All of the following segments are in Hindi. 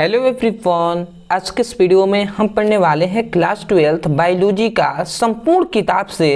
हेलो एवरीवन, आज के इस वीडियो में हम पढ़ने वाले हैं क्लास 12 बायोलॉजी का संपूर्ण किताब से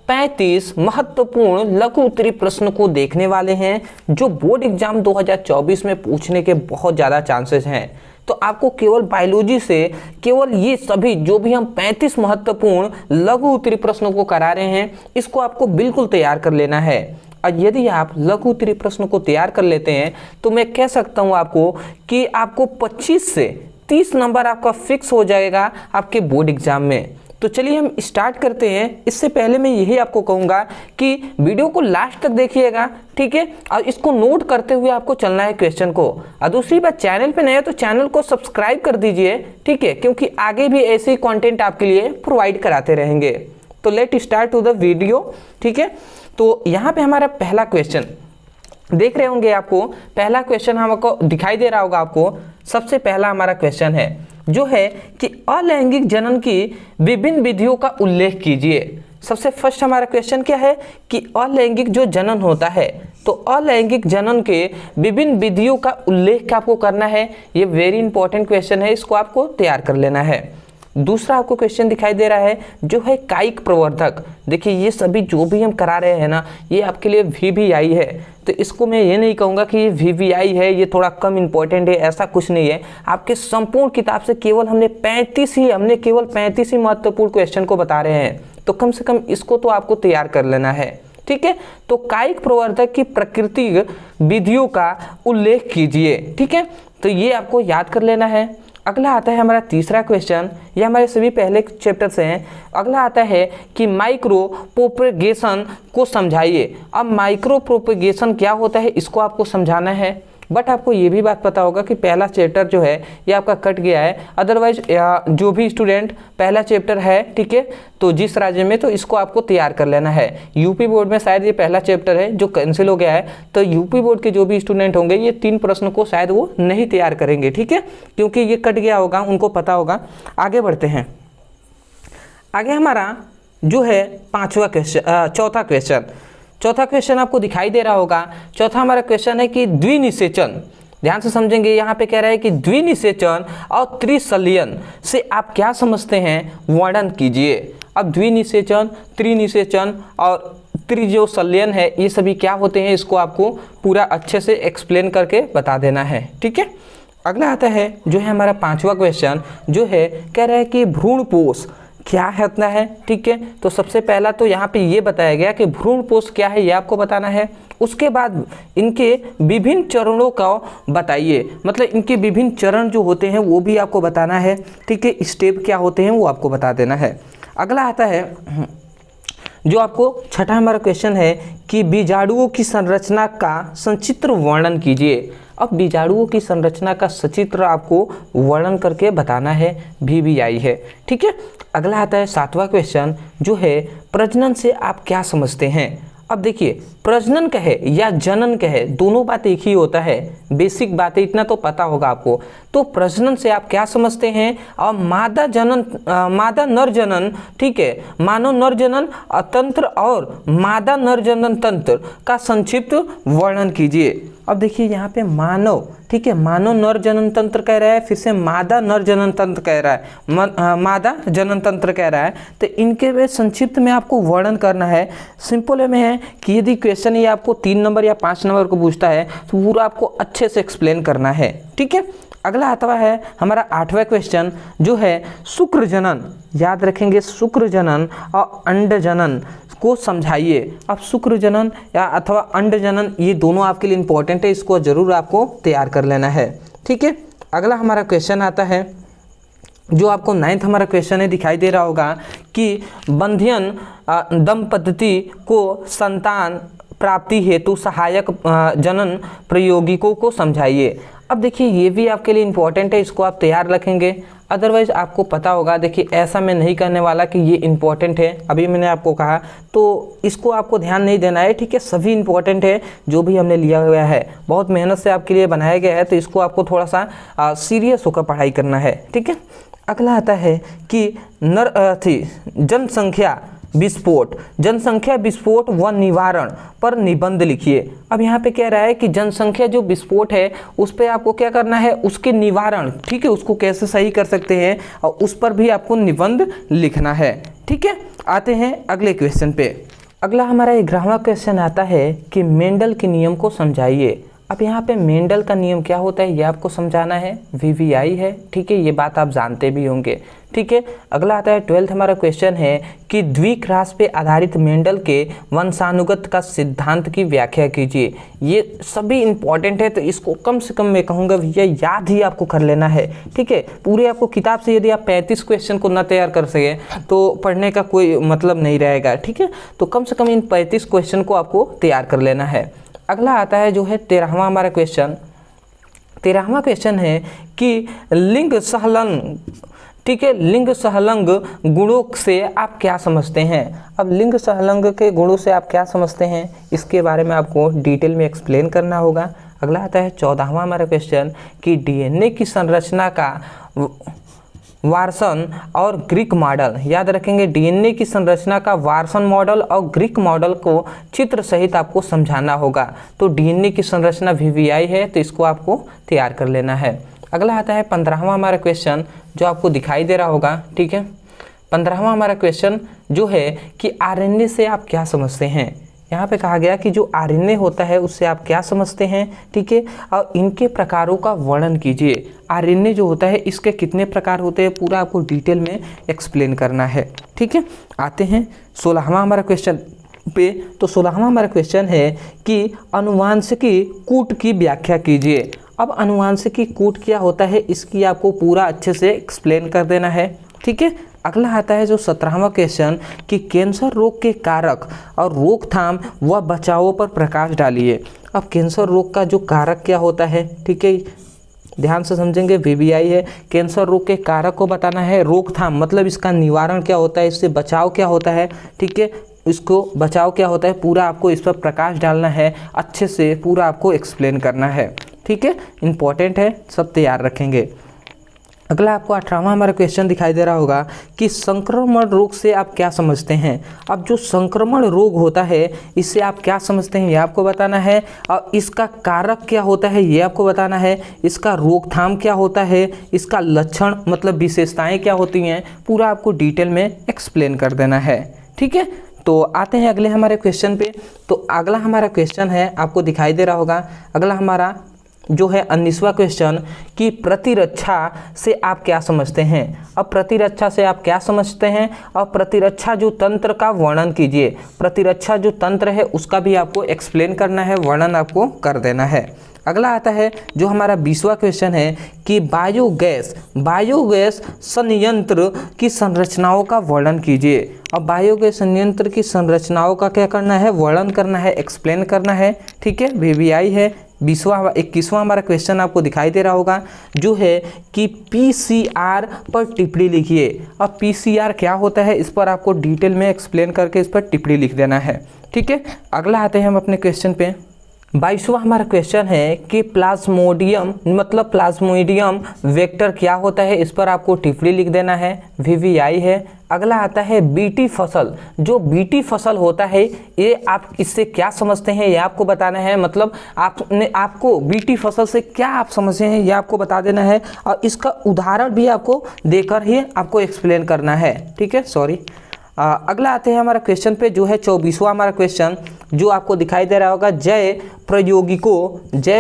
35 महत्वपूर्ण लघु उत्तरीय प्रश्न को देखने वाले हैं जो बोर्ड एग्जाम 2024 में पूछने के बहुत ज़्यादा चांसेस हैं। तो आपको केवल बायोलॉजी से केवल ये सभी जो भी हम 35 महत्वपूर्ण लघु उत्तरीय प्रश्नों को करा रहे हैं इसको आपको बिल्कुल तैयार कर लेना है। और यदि आप लघु उत्तरीय प्रश्न को तैयार कर लेते हैं तो मैं कह सकता हूं आपको कि आपको 25 से 30 नंबर आपका फिक्स हो जाएगा आपके बोर्ड एग्जाम में। तो चलिए हम स्टार्ट करते हैं। इससे पहले मैं यही आपको कहूँगा कि वीडियो को लास्ट तक देखिएगा, ठीक है, और इसको नोट करते हुए आपको चलना है क्वेश्चन को। और दूसरी बात, चैनल पे नए हो तो चैनल को सब्सक्राइब कर दीजिए, ठीक है, क्योंकि आगे भी ऐसे ही कंटेंट आपके लिए प्रोवाइड कराते रहेंगे। तो let start to the video, ठीक है। तो यहाँ पे हमारा पहला क्वेश्चन देख रहे होंगे, आपको पहला क्वेश्चन हमको दिखाई दे रहा होगा। आपको सबसे पहला हमारा क्वेश्चन है जो है कि अलैंगिक जनन की विभिन्न विधियों का उल्लेख कीजिए। सबसे फर्स्ट हमारा क्वेश्चन क्या है कि अलैंगिक जो जनन होता है, तो अलैंगिक जनन के विभिन्न विधियों का उल्लेख आपको करना है। ये वेरी इंपॉर्टेंट क्वेश्चन है, इसको आपको तैयार कर लेना है। दूसरा आपको क्वेश्चन दिखाई दे रहा है जो है कायिक प्रवर्धक। देखिए ये सभी जो भी हम करा रहे हैं ना, ये आपके लिए VVI है। तो इसको मैं ये नहीं कहूँगा कि ये VVI है, ये थोड़ा कम इम्पोर्टेंट है, ऐसा कुछ नहीं है। आपके संपूर्ण किताब से केवल हमने केवल 35 ही महत्वपूर्ण क्वेश्चन को बता रहे हैं। तो कम से कम इसको तो आपको तैयार कर लेना है, ठीक है। तो कायिक प्रवर्धक की प्राकृतिक विधियों का उल्लेख कीजिए, ठीक है। तो ये आपको याद कर लेना है। अगला आता है हमारा तीसरा क्वेश्चन, ये हमारे सभी पहले चैप्टर से हैं। अगला आता है कि माइक्रो प्रोपेगेशन को समझाइए। अब माइक्रो प्रोपेगेशन क्या होता है इसको आपको समझाना है। बट आपको ये भी बात पता होगा कि पहला चैप्टर जो है ये आपका कट गया है। अदरवाइज जो भी स्टूडेंट पहला चैप्टर है, ठीक है, तो जिस राज्य में, तो इसको आपको तैयार कर लेना है। यूपी बोर्ड में शायद ये पहला चैप्टर है जो कैंसिल हो गया है, तो यूपी बोर्ड के जो भी स्टूडेंट होंगे ये 3 प्रश्न को शायद वो नहीं तैयार करेंगे, ठीक है, क्योंकि ये कट गया होगा, उनको पता होगा। आगे बढ़ते हैं। आगे हमारा जो है चौथा क्वेश्चन आपको दिखाई दे रहा होगा। चौथा हमारा क्वेश्चन है कि द्विनिषेचन, ध्यान से समझेंगे। यहाँ पे कह रहा है कि द्विनिषेचन और त्रिशल्यन से आप क्या समझते हैं, वर्णन कीजिए। अब द्विनिषेचन, त्रिनिषेचन और त्रिशल्यन है, ये सभी क्या होते हैं इसको आपको पूरा अच्छे से एक्सप्लेन करके बता देना है, ठीक है। अगला आता है जो है हमारा 5वां क्वेश्चन, जो है कह रहा है कि भ्रूणपोष क्या है, ठीक है। तो सबसे पहला तो यहाँ पे ये बताया गया कि भ्रूणपोष क्या है, ये आपको बताना है। उसके बाद इनके विभिन्न चरणों का बताइए, मतलब इनके विभिन्न चरण जो होते हैं वो भी आपको बताना है, ठीक है। स्टेप क्या होते हैं वो आपको बता देना है। अगला आता है जो आपको छठा हमारा क्वेश्चन है कि बीजाणुओं की संरचना का संचित्र वर्णन कीजिए। अब बीजाणुओं की संरचना का सचित्र आपको वर्णन करके बताना है, VVI है, ठीक है। अगला आता है 7वां क्वेश्चन, जो है प्रजनन से आप क्या समझते हैं। अब देखिए, प्रजनन कहे या जनन कहे, दोनों बात एक ही होता है। बेसिक बातें इतना तो पता होगा आपको। तो प्रजनन से आप क्या समझते हैं, और मादा नर जनन, ठीक है, मानव नर जनन तंत्र और मादा नर जनन तंत्र का संक्षिप्त वर्णन कीजिए। अब देखिए यहाँ पे मानव, ठीक है, मानव नर जनन तंत्र कह रहा है, फिर से मादा नर जनन तंत्र कह रहा है, मादा जनन तंत्र कह रहा है। तो इनके वे संक्षिप्त में आपको वर्णन करना है। सिंपल में है कि यदि क्वेश्चन ये आपको 3 नंबर या 5 नंबर को पूछता है तो पूरा आपको अच्छे से एक्सप्लेन करना है, ठीक है। अगला आता है हमारा 8वां क्वेश्चन, जो है शुक्र जनन। याद रखेंगे, शुक्र जनन और अंड जनन को समझाइए। अब शुक्र जनन या अथवा अंड जनन ये दोनों आपके लिए इंपॉर्टेंट है, इसको जरूर आपको तैयार कर लेना है, ठीक है। अगला हमारा क्वेश्चन आता है जो आपको 9th हमारा क्वेश्चन है, दिखाई दे रहा होगा कि बंध्यन दंपति को संतान प्राप्ति हेतु सहायक जनन प्रयोगिकों को समझाइए। अब देखिए ये भी आपके लिए इंपॉर्टेंट है, इसको आप तैयार रखेंगे। अदरवाइज आपको पता होगा, देखिए ऐसा मैं नहीं करने वाला कि ये इंपॉर्टेंट है, अभी मैंने आपको कहा, तो इसको आपको ध्यान नहीं देना है, ठीक है। सभी इंपॉर्टेंट है जो भी हमने लिया हुआ है, बहुत मेहनत से आपके लिए बनाया गया है, तो इसको आपको थोड़ा सा सीरियस होकर पढ़ाई करना है, ठीक है। अगला आता है कि जनसंख्या विस्फोट, जनसंख्या विस्फोट व निवारण पर निबंध लिखिए। अब यहाँ पे कह रहा है कि जनसंख्या जो विस्फोट है उस पर आपको क्या करना है, उसके निवारण, ठीक है, उसको कैसे सही कर सकते हैं और उस पर भी आपको निबंध लिखना है। ठीक है, आते हैं अगले क्वेश्चन पे। अगला हमारा 11वां क्वेश्चन आता है कि मेंडल के नियम को समझाइए। अब यहाँ पे मेंडल का नियम क्या होता है ये आपको समझाना है, वीवीआई है, ठीक है, ये बात आप जानते भी होंगे। ठीक है, अगला आता है 12th हमारा क्वेश्चन है कि द्विक्रास पे आधारित मेंडल के वंशानुगत का सिद्धांत की व्याख्या कीजिए। ये सभी इंपॉर्टेंट है, तो इसको कम से कम मैं कहूँगा भैया याद ही आपको कर लेना है। ठीक है, पूरे आपको किताब से यदि आप 35 क्वेश्चन को ना तैयार कर सके तो पढ़ने का कोई मतलब नहीं रहेगा। ठीक है, तो कम से कम इन 35 क्वेश्चन को आपको तैयार कर लेना है। अगला आता है जो है 13वां हमारा क्वेश्चन। 13वां क्वेश्चन है कि लिंग सहलंग, ठीक है, लिंग सहलंग गुणों से आप क्या समझते हैं। अब लिंग सहलंग के गुणों से आप क्या समझते हैं इसके बारे में आपको डिटेल में एक्सप्लेन करना होगा। अगला आता है 14वां हमारा क्वेश्चन कि डीएनए की संरचना का वार्सन और ग्रीक मॉडल, याद रखेंगे डीएनए की संरचना का वार्सन मॉडल और ग्रीक मॉडल को चित्र सहित आपको समझाना होगा। तो डीएनए की संरचना वीवीआई है, तो इसको आपको तैयार कर लेना है। अगला आता है 15वां हमारा क्वेश्चन जो आपको दिखाई दे रहा होगा। ठीक है, 15वां हमारा क्वेश्चन जो है कि आरएनए से आप क्या समझते हैं। यहाँ पे कहा गया कि जो आरएनए होता है उससे आप क्या समझते हैं। ठीक है, और इनके प्रकारों का वर्णन कीजिए। आरएनए जो होता है इसके कितने प्रकार होते हैं पूरा आपको डिटेल में एक्सप्लेन करना है। ठीक है, आते हैं 16वां हमारा क्वेश्चन पे। तो 16वां हमारा क्वेश्चन है कि अनुवांशिकी कूट की व्याख्या कीजिए। अब अनुवांशिकी कूट क्या होता है इसकी आपको पूरा अच्छे से एक्सप्लेन कर देना है। ठीक है, अगला आता है जो 17वां क्वेश्चन कि कैंसर रोग के कारक और रोकथाम व बचाव पर प्रकाश डालिए। अब कैंसर रोग का जो कारक क्या होता है, ठीक है, ध्यान से समझेंगे, वीवीआई है, कैंसर रोग के कारक को बताना है, रोकथाम मतलब इसका निवारण क्या होता है, इससे बचाव क्या होता है, ठीक है, इसको बचाव क्या होता है, पूरा आपको इस पर प्रकाश डालना है, अच्छे से पूरा आपको एक्सप्लेन करना है। ठीक है, इंपॉर्टेंट है, सब तैयार रखेंगे। अगला आपको 18वां हमारा क्वेश्चन दिखाई दे रहा होगा कि संक्रमण रोग से आप क्या समझते हैं। अब जो संक्रमण रोग होता है इससे आप क्या समझते हैं ये आपको बताना है, और इसका कारक क्या होता है ये आपको बताना है, इसका रोकथाम क्या होता है, इसका लक्षण मतलब विशेषताएं क्या होती हैं, पूरा आपको डिटेल में एक्सप्लेन कर देना है। ठीक है, तो आते हैं अगले हमारे क्वेश्चन पे। तो अगला हमारा क्वेश्चन है आपको दिखाई दे रहा होगा, अगला हमारा जो है 19वां क्वेश्चन कि प्रतिरक्षा से आप क्या समझते हैं। अब प्रतिरक्षा से आप क्या समझते हैं और प्रतिरक्षा जो तंत्र का वर्णन कीजिए। प्रतिरक्षा जो तंत्र है उसका भी आपको एक्सप्लेन करना है, वर्णन आपको कर देना है। अगला आता है जो हमारा 20वां क्वेश्चन है कि बायोगैस संयंत्र की संरचनाओं का वर्णन कीजिए। अब बायोगैस संयंत्र की संरचनाओं का क्या करना है, वर्णन करना है, एक्सप्लेन करना है। ठीक है, वीवीआई है। 21वां हमारा क्वेश्चन आपको दिखाई दे रहा होगा जो है कि पीसीआर पर टिप्पणी लिखिए। अब पीसीआर क्या होता है इस पर आपको डिटेल में एक्सप्लेन करके इस पर टिप्पणी लिख देना है। ठीक है, अगला आते हैं हम अपने क्वेश्चन पे। 22वां हमारा क्वेश्चन है कि प्लाज्मोडियम मतलब प्लाज्मोडियम वेक्टर क्या होता है, इस पर आपको टिप्पणी लिख देना है, वीवीआई है। अगला आता है बीटी फसल। जो बीटी फसल होता है ये आप इससे क्या समझते हैं ये आपको बताना है, मतलब आपको बीटी फसल से क्या आप समझते हैं ये आपको बता देना है, और इसका उदाहरण भी आपको देकर ही आपको एक्सप्लेन करना है। ठीक है, सॉरी। अगला आते हैं हमारा क्वेश्चन पे जो है 24वां हमारा क्वेश्चन जो आपको दिखाई दे रहा होगा, जैव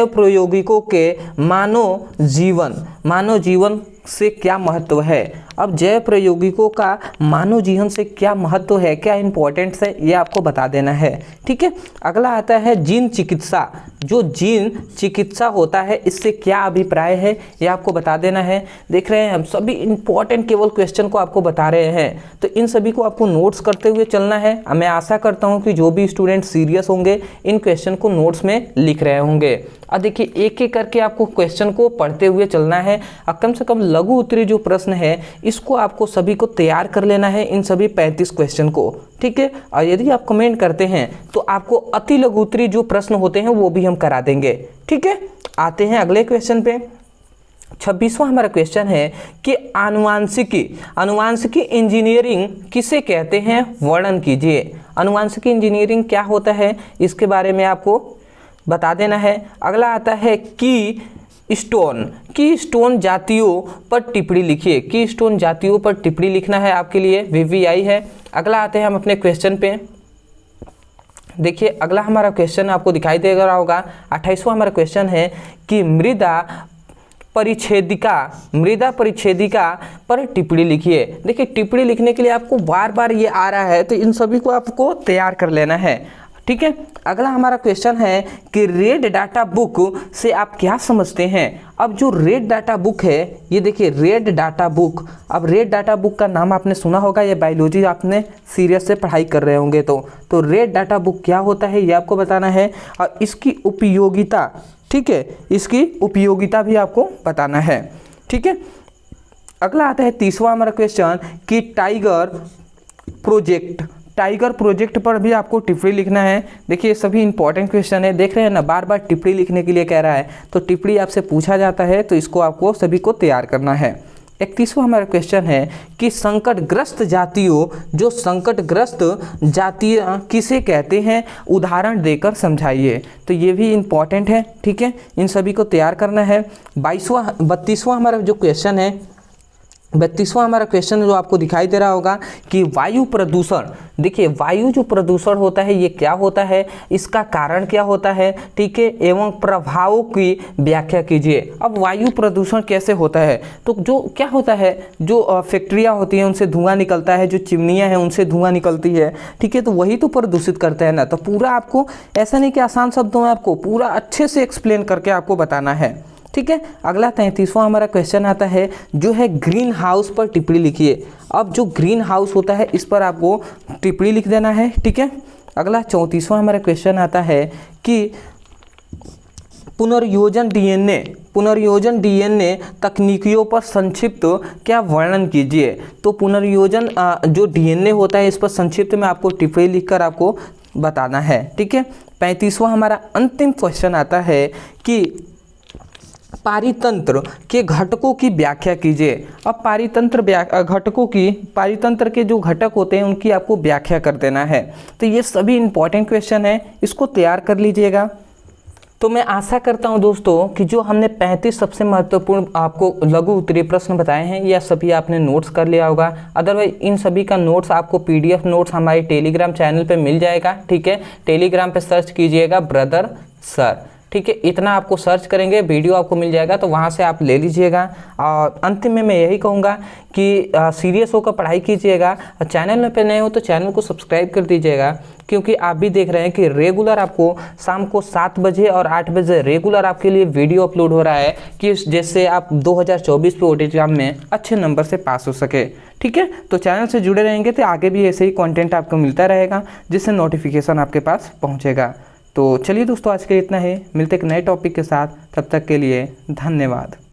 प्रयोगिकों के मानव जीवन से क्या महत्व है। अब जैव प्रयोगिकों का मानव जीवन से क्या महत्व है, क्या इंपॉर्टेंस है, ये आपको बता देना है। ठीक है, अगला आता है जीन चिकित्सा। जो जीन चिकित्सा होता है इससे क्या अभिप्राय है ये आपको बता देना है। देख रहे हैं हम सभी इंपॉर्टेंट केवल क्वेश्चन को आपको बता रहे हैं, तो इन सभी को आपको नोट्स करते हुए चलना है। मैं आशा करता हूँ कि जो भी स्टूडेंट सीरियस होंगे इन क्वेश्चन को नोट्स में लिख रहे होंगे। अब देखिए एक एक करके आपको क्वेश्चन को पढ़ते हुए चलना है, और कम से कम लघु उत्तरीय जो प्रश्न है इसको आपको सभी को तैयार कर लेना है, इन सभी 35 क्वेश्चन को। ठीक है, और यदि आप कमेंट करते हैं तो आपको अति लघु उत्तरीय जो प्रश्न होते हैं वो भी हम करा देंगे। ठीक है, आते हैं अगले क्वेश्चन पे। 26वां हमारा क्वेश्चन है कि आनुवांशिकी इंजीनियरिंग किसे कहते हैं, वर्णन कीजिए। आनुवांशिकी इंजीनियरिंग क्या होता है इसके बारे में आपको बता देना है। अगला आता है की स्टोन जातियों पर टिप्पणी लिखिए। की स्टोन जातियों पर टिप्पणी लिखना है आपके लिए, VVI है। अगला आते हैं हम अपने क्वेश्चन पे। देखिए अगला हमारा क्वेश्चन आपको दिखाई दे रहा होगा, 28वां हमारा क्वेश्चन है कि मृदा परिच्छेदिका पर टिप्पणी लिखिए। देखिए टिप्पणी लिखने के लिए आपको बार बार ये आ रहा है, तो इन सभी को आपको तैयार कर लेना है, ठीक है। अगला हमारा क्वेश्चन है कि रेड डाटा बुक से आप क्या समझते हैं। अब जो रेड डाटा बुक है, ये देखिए रेड डाटा बुक। अब रेड डाटा बुक का नाम आपने सुना होगा, ये बायोलॉजी आपने सीरियस से पढ़ाई कर रहे होंगे तो रेड डाटा बुक क्या होता है ये आपको बताना है, और इसकी उपयोगिता, ठीक है, इसकी उपयोगिता भी आपको बताना है, ठीक है। अगला आता है 30वां हमारा क्वेश्चन कि टाइगर प्रोजेक्ट पर भी आपको टिप्पणी लिखना है। देखिए सभी इंपॉर्टेंट क्वेश्चन है, देख रहे हैं ना, बार बार टिप्पणी लिखने के लिए कह रहा है, तो टिप्पणी आपसे पूछा जाता है, तो इसको आपको सभी को तैयार करना है। 31वां हमारा क्वेश्चन है कि संकटग्रस्त जातियाँ किसे कहते हैं, उदाहरण देकर समझाइए। तो ये भी इम्पॉर्टेंट है, ठीक है, इन सभी को तैयार करना है। 32वां हमारा जो क्वेश्चन है, 32वां हमारा क्वेश्चन जो आपको दिखाई दे रहा होगा कि वायु प्रदूषण। देखिए वायु जो प्रदूषण होता है ये क्या होता है, इसका कारण क्या होता है, ठीक है, एवं प्रभावों की व्याख्या कीजिए। अब वायु प्रदूषण कैसे होता है, तो जो क्या होता है, जो फैक्ट्रियाँ होती हैं उनसे धुआं निकलता है, जो चिमनियाँ हैं उनसे धुआं निकलती है, ठीक है, तो वही तो प्रदूषित करते हैं ना। तो पूरा आपको ऐसा नहीं कि आसान शब्दों में आपको पूरा अच्छे से एक्सप्लेन करके आपको बताना है, ठीक है। अगला 33वां हमारा क्वेश्चन आता है जो है ग्रीन हाउस पर टिप्पणी लिखिए। अब जो ग्रीन हाउस होता है इस पर आपको टिप्पणी लिख देना है, ठीक है। अगला 34वां हमारा क्वेश्चन आता है कि पुनर्योजन डीएनए तकनीकियों पर संक्षिप्त क्या वर्णन कीजिए। तो पुनर्योजन जो डीएनए होता है इस पर संक्षिप्त में आपको टिप्पणी लिखकर आपको बताना है, ठीक है। 35वां हमारा अंतिम क्वेश्चन आता है कि पारितंत्र के घटकों की व्याख्या कीजिए। अब पारितंत्र के जो घटक होते हैं उनकी आपको व्याख्या कर देना है। तो ये सभी इंपॉर्टेंट क्वेश्चन है, इसको तैयार कर लीजिएगा। तो मैं आशा करता हूं दोस्तों कि जो हमने 35 सबसे महत्वपूर्ण आपको लघु उत्तरीय प्रश्न बताए हैं यह सभी आपने नोट्स कर लिया होगा। अदरवाइज इन सभी का नोट्स आपको PDF नोट्स हमारे टेलीग्राम चैनल पे मिल जाएगा, ठीक है। टेलीग्राम पे सर्च कीजिएगा ब्रदर सर, ठीक है, इतना आपको सर्च करेंगे वीडियो आपको मिल जाएगा, तो वहाँ से आप ले लीजिएगा। और अंतिम में मैं यही कहूँगा कि सीरियस होकर पढ़ाई कीजिएगा। चैनल पे नए हो तो चैनल को सब्सक्राइब कर दीजिएगा, क्योंकि आप भी देख रहे हैं कि रेगुलर आपको शाम को 7 बजे और 8 बजे रेगुलर आपके लिए वीडियो अपलोड हो रहा है कि जिससे आप 2024 पे बोर्ड एग्जाम में अच्छे नंबर से पास हो सके, ठीक है। तो चैनल से जुड़े रहेंगे तो आगे भी ऐसे ही कंटेंट आपको मिलता रहेगा, जिससे नोटिफिकेशन आपके पास पहुँचेगा। तो चलिए दोस्तों आज के लिए इतना ही, मिलते एक नए टॉपिक के साथ, तब तक के लिए धन्यवाद।